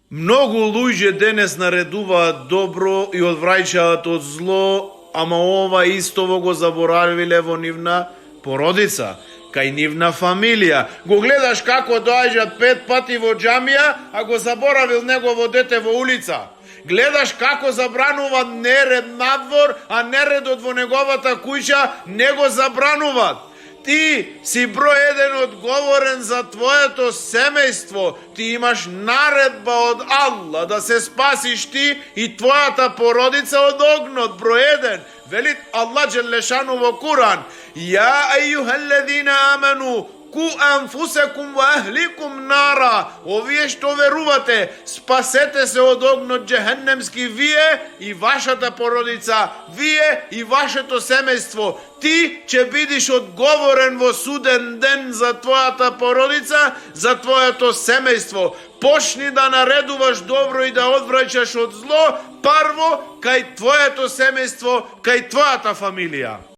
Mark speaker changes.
Speaker 1: Многу луѓе денес наредуваат добро и одвраќаат од зло, ама ова истово го заборавиле во нивна породица, кај нивна фамилија. Го гледаш како доаѓат 5 пати во џамија, а го заборавил негово дете во улица. Гледаш како забранува неред надвор, а нередот во неговата куќа не го забрануваат. Ти си број еден одговорен за твоето семејство. Ти имаш наредба од Аллах да се спасиш ти и твојата породица од огнот. Број еден. Вели Аллах Джелешану во Куран: Ја ејюхеллезина амену ку анфусекум ва ахликум нара. Овие што верувате, спасете се од огнот џехеннемски, вие и вашата породица, вие и вашето семејство. Ти ќе бидиш одговорен во суден ден за твојата породица, за твоето семејство. Почни да наредуваш добро и да одвраќаш од зло, прво кај твоето семејство, кај твојата фамилија.